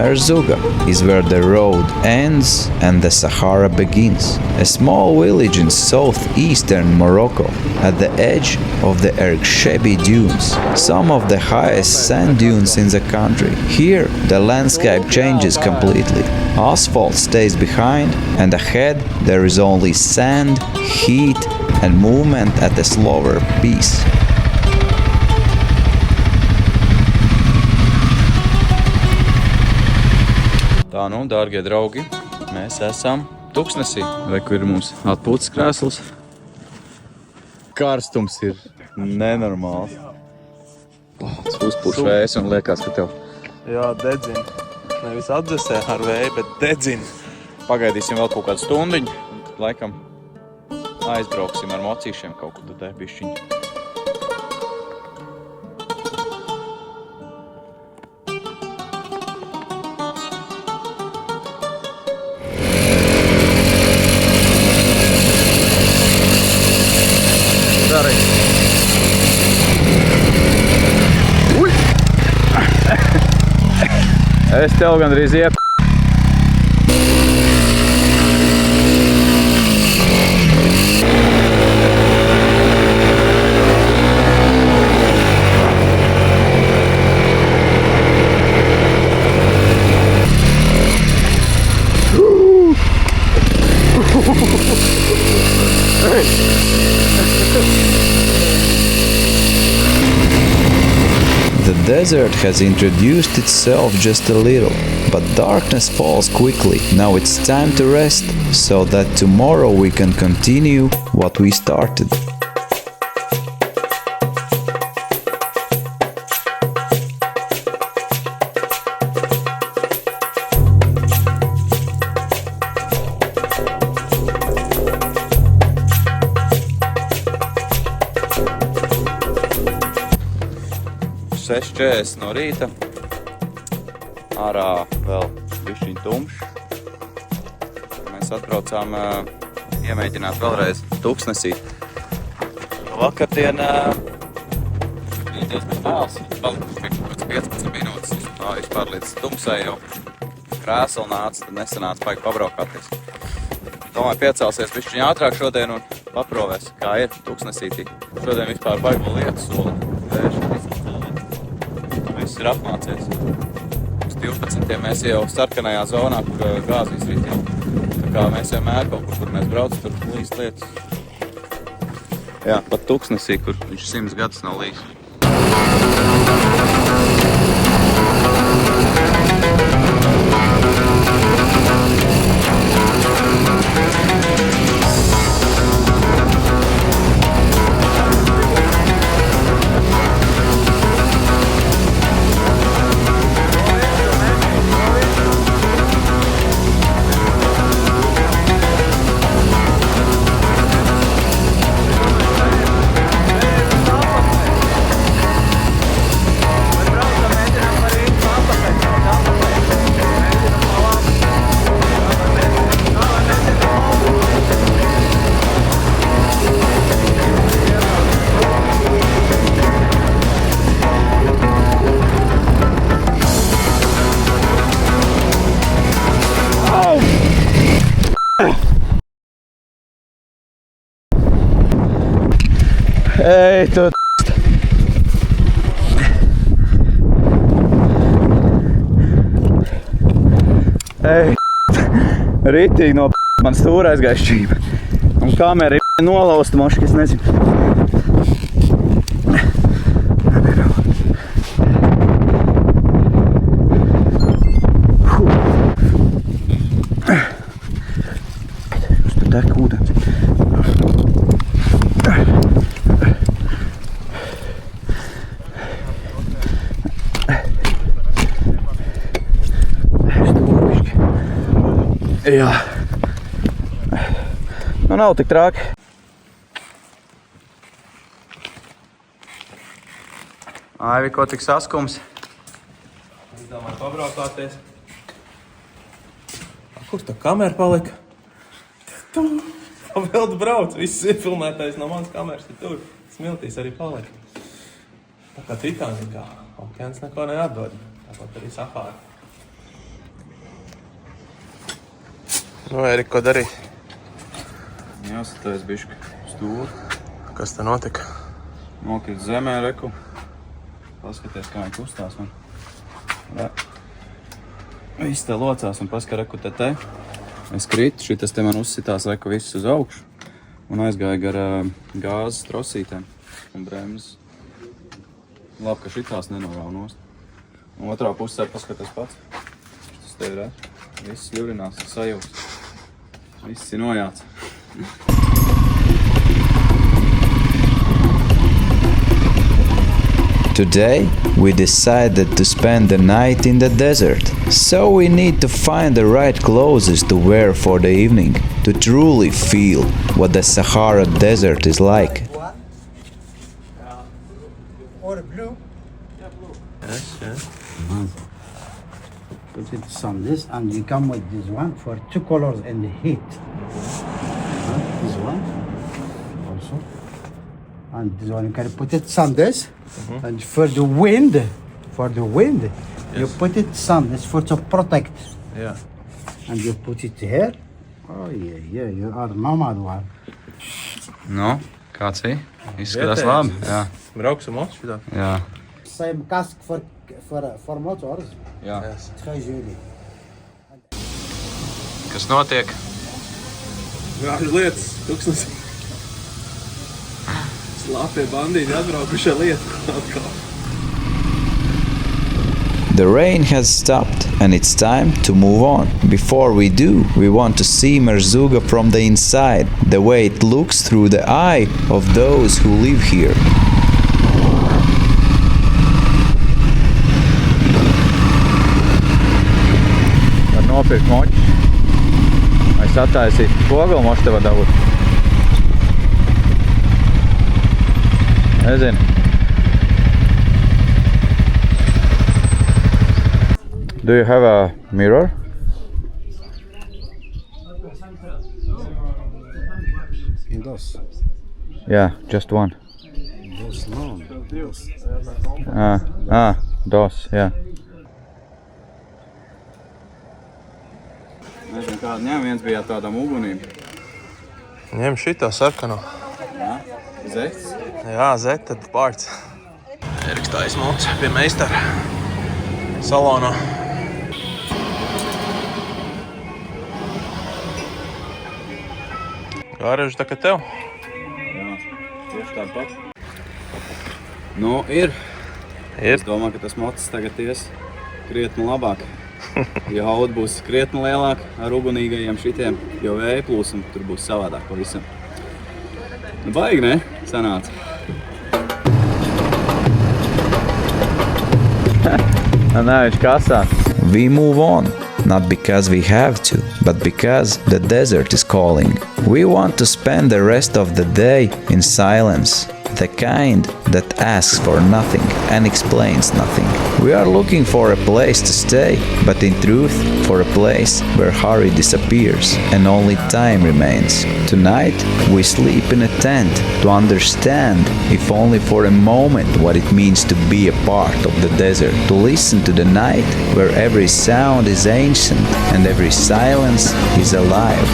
Merzouga is where the road ends and the Sahara begins. A small village in southeastern Morocco, at the edge of the Ergshebi dunes, some of the highest sand dunes in the country. Here, the landscape changes completely. Asphalt stays behind, and ahead there is only sand, heat, and movement at a slower pace. Tā nu, dārgie draugi, mēs esam Tuksnesī, vai kur ir mums atpūtas krēsls. Karstums ir nenormāls. Tas uzpūš vējs un liekas, ka tev... Jā, dedzina. Nevis atdzesē ar vēju, bet dedzina. Pagaidīsim vēl kaut kādu stundiņu, un tad laikam aizbrauksim ar mocīšiem kaut kur tad bišķiņu. Es tev gandrīz iep... The desert has introduced itself just a little, but darkness falls quickly. Now it's time to rest, so that tomorrow we can continue what we started. No rīta, ārā vēl bišķiņ tumšs. Mēs atbraucām iemēģināt vēlreiz Tuksnesī. Vakardien bija diezgan tāls, palikuši pēc 15 minūtes. Vispār līdz tumsai jau krēsli nāca, tad nesanāca paigi pabraukāties. Domāju, piecelsies bišķiņ ātrāk šodien un paprovēs, kā ir Tuksnesītī. Šodien vispār baigo lietu soli. Viss ir apmācies. Uz 12. mēs jau sarkanajā zonā, kur gāzīs ritiem. Tā kā mēs vienmēr kaut kur mēs braucam, tur līst lietas. Jā, pat Tuksnesī, kur viņš 100 gadus nav līst. Ej, tu... Ej, ritīgi no man stūra aizgāja šķība. Un kamera ir nolausta moški, es nezinu. Uz tur tek ūdens. Jā. Nu nav tik trāki. Aivi, ko tik saskums? Es domāju pabraukāties. Kur tā kamera palika? Tu vēl tu brauc, viss ir filmētais no manas kameras, tur smiltīs arī palika. Tā kā Titanikā, okeāns neko neatdod, tāpat arī Sahara. Nu, Erika, ko darīt? Jāsatais bišķi stūri. Kas te notika? Nokrit zemē, reku. Paskaties, kā viņi kustās. Re. Viss te locās un paskat, reku, te. Es kritu, šitas te man uzsitās, reku, viss uz augšu. Un aizgāja gar gāzes trosītēm un bremzes. Labi, ka šitās nenorāva nost. Un otrā pusē paskaties pats. Tas te ir, viss ļurinās, sajūst. Viss ir nojāts. Today, we decided to spend the night in the desert, so we need to find the right clothes to wear for the evening, to truly feel what the Sahara Desert is like. Or blue. Yes, yes. Put it some this, and you come with this one for 2 colors in the heat. This one also, and this one you can put it some this, and for the wind, you put it some this for to protect, Jā. and you put it here. Oh yeah, you are nomad one. Nu, kāds ir? Izskatās Vietējais. labi. Jā. Brauksim uz šitā. Jā. Same cask for motors. Jā. Très joli. Kas notiek? Gāžu lietas, tuksnes. Slāpie bandīti atbraukušie lietu atkal. The rain has stopped and it's time to move on. Before we do, we want to see Merzouga from the inside, the way it looks through the eye of those who live here. Var nopirkt moķi. Vai sataisīt pogalu mošu tev dabūt? Nezinu. Do you have a mirror? Those. Yeah, just one. Those no. Dos, yeah. Nezinu, kāda ņem, viens bija tādām ugunīm. Ņem šitā sarkano. Jā, zeķis. Jā, zeta pārts. Eriks tais mums pie meistara salonā. Gārežu tā kā tev. Jā, tieši tāda pat. Nu, ir. Ir. Es domāju, ka tas mocis tagad ies krietni labāk. Jo auda būs krietni lielāka ar ugunīgajiem šitiem, jo vēja plūsuma tur būs savādāk pavisam. Nu, baigi, ne? Sanāca. Nē, viņš kasā. We move on, not because we have to, but because the desert is calling. We want to spend the rest of the day in silence, the kind that asks for nothing and explains nothing. We are looking for a place to stay, but in truth, for a place where hurry disappears and only time remains. Tonight, we sleep in a tent to understand, if only for a moment, what it means to be a part of the desert, to listen to the night where every sound is ancient and every silence is alive.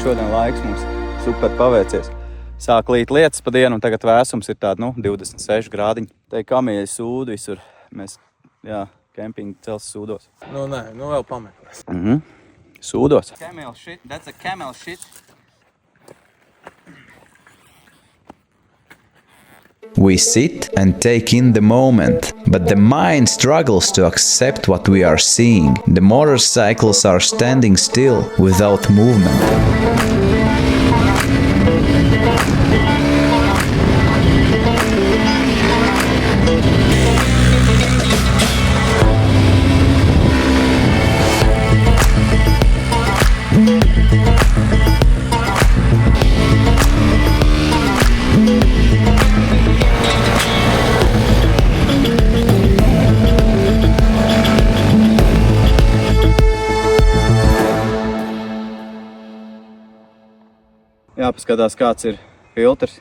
Šodien laiks mums super paveicies. Sāk līt lietas pa dienu un tagad vēsums ir tāda, 26 grādiņi. Te ir kamieļi sūdu visur. Mēs, kempinga cels sūdos. Nu, nē, vēl pameklēs. Sūdos. Camel shit, that's a camel shit. We sit and take in the moment, but the mind struggles to accept what we are seeing. The motorcycles are standing still, without movement. Jāpaskatās, kāds ir filtrs.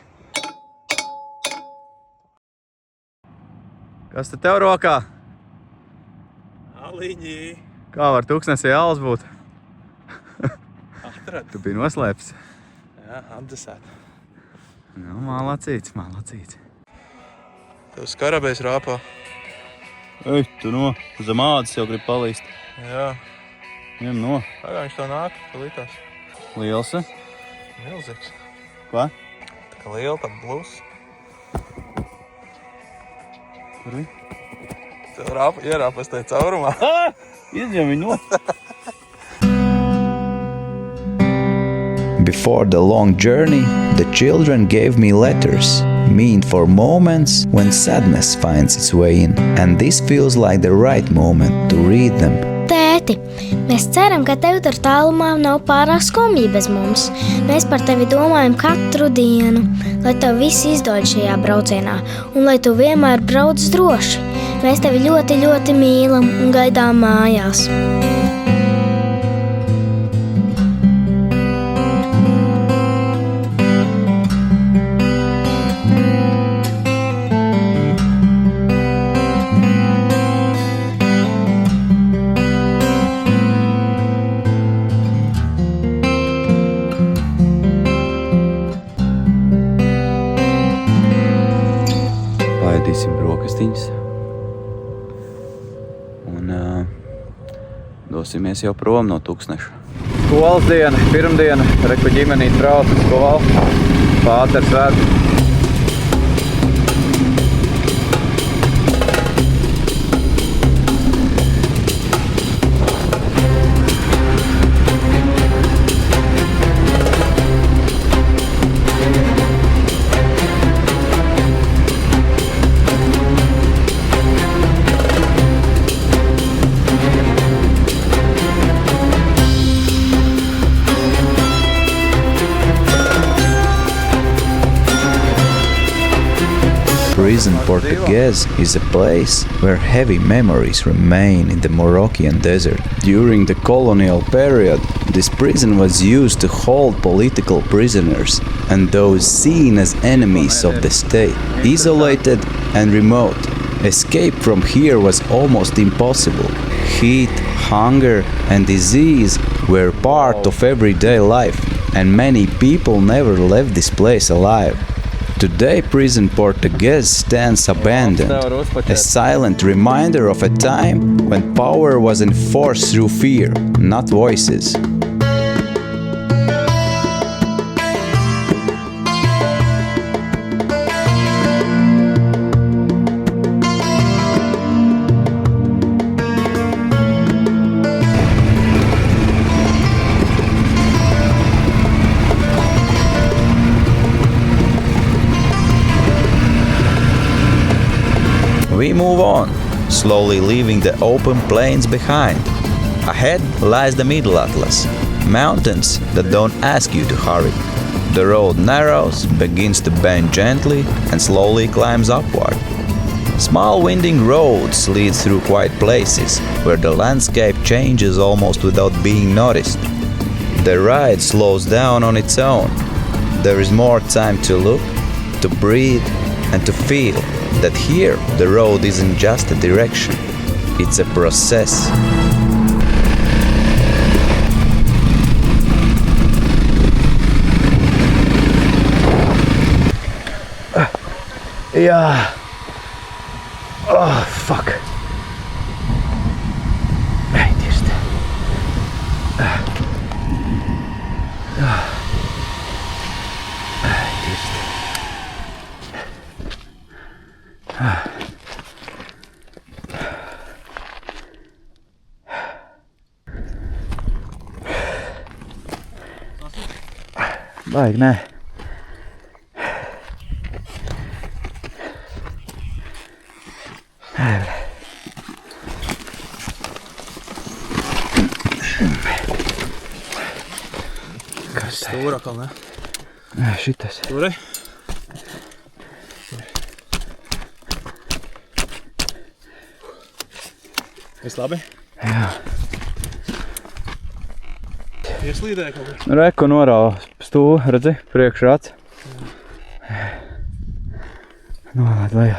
Kas te tev rokā? Aliņī. Kā var tūkstnesī alus būt? Atrad. Tu biji noslēpis. Jā, atdesēt. Nu, malacīts. Tev skarabējs rāpā. Ei, tu zem ādas jau grib palīst. Jā. Ņem no. Pagā viņš to nāk, ka litās. Liels, Milzīgs. Ko? Tā kā liela tā blus. Kur vi? Tev ierāpās tajā caurumā. Izņem viņu no. Before the long journey, the children gave me letters, meant for moments when sadness finds its way in, and this feels like the right moment to read them. Tēti, mēs ceram, ka tev tur tālumā nav pārāk skumji bez mums. Mēs par tevi domājam katru dienu, lai tev viss izdod šajā braucienā un lai tu vienmēr brauc droši. Mēs tevi ļoti, ļoti mīlam un gaidām mājās. Paēdīsim brokastiņas. Un dosimies jau prom no tūkstneša. Skolas diena, pirmdiena, reku ģimenīt brauc uz skolu. Pāters ved. Prison Portuguese is a place where heavy memories remain in the Moroccan desert. During the colonial period, this prison was used to hold political prisoners and those seen as enemies of the state. Isolated and remote, escape from here was almost impossible. Heat, hunger and disease were part of everyday life, and many people never left this place alive. Today, Prison Portuguese stands abandoned, a silent reminder of a time when power was enforced through fear, not voices. We move on, slowly leaving the open plains behind. Ahead lies the Middle Atlas, mountains that don't ask you to hurry. The road narrows, begins to bend gently, and slowly climbs upward. Small winding roads lead through quiet places, where the landscape changes almost without being noticed. The ride slows down on its own. There is more time to look, to breathe, and to feel that here the road isn't just a direction, it's a process. Yeah. Oh, fuck. Baigi, nē. Kas tā? Stūra kaut ne? Nē, šitas. Stūri? Viss labi? Jā. Ieslīdēja kaut kā. Reku norāva stūri, redzi, priekšrāds. Nolēd vajā.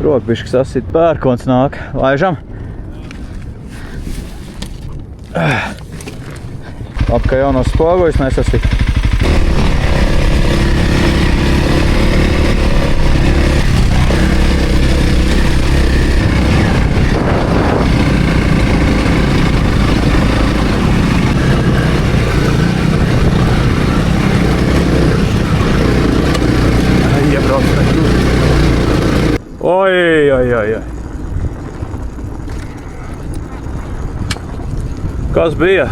Rokbišķi sasit, pērkons nāk. Laižam. Labi, ka jau no spoguļus nesasit. Oi. Kas bija?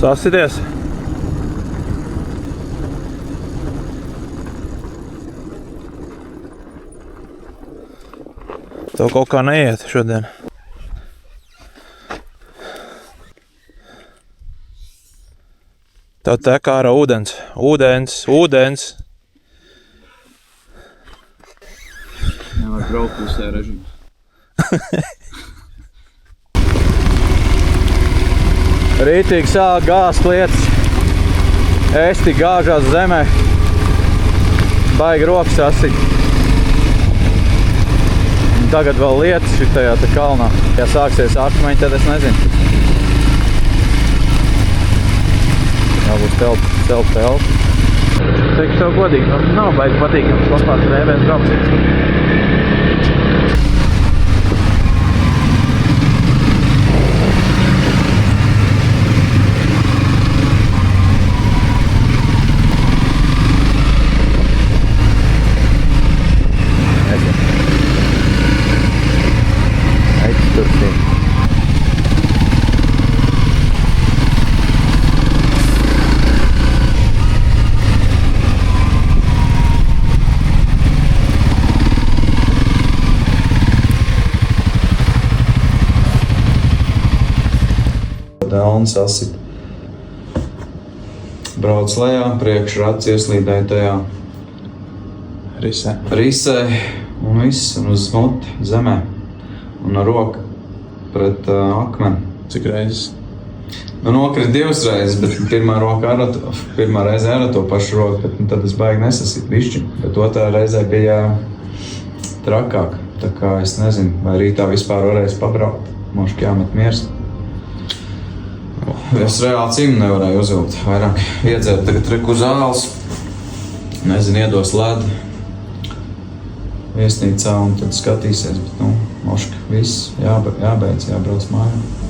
Sasities? Tev kaut kā neiet šodien. Tev tek ārā ūdens. Ūdens. Nevar braukt pusē režims. Rītīgi sāk gāzt lietas. Esti gāžās zemē. Baigi rokas sasit. Tagad vēl lietas šitajā te kalnā. Ja sāksies akmeņi, tad es nezinu. Jābūt telpu. Teikšu tev godīgi, nav baigi patīkams kopās rēvēs braukt. Dēlni sasit. Brauc lejā, priekšrats ieslīdēja tajā risē un viss, un uz muti zemē. Un ar roku pret akmeni. Cik reizes? Nu, nokrit 2 reizes, bet pirmā reize ar to pašu roku, bet tad es baigi nesasit bišķi. Bet otrā reizē bija trakāk. Tā kā es nezinu, vai rītā vispār varēs pabraukt. Moški jāmet miers. Es reāli cimdu nevarēju uzvilkt vairāk. Iedzēru tagad reku zāles. Nezinu, iedos ledu viesnīcā un tad skatīsies. Bet, moški, viss jābeidz, jābrauc mājā.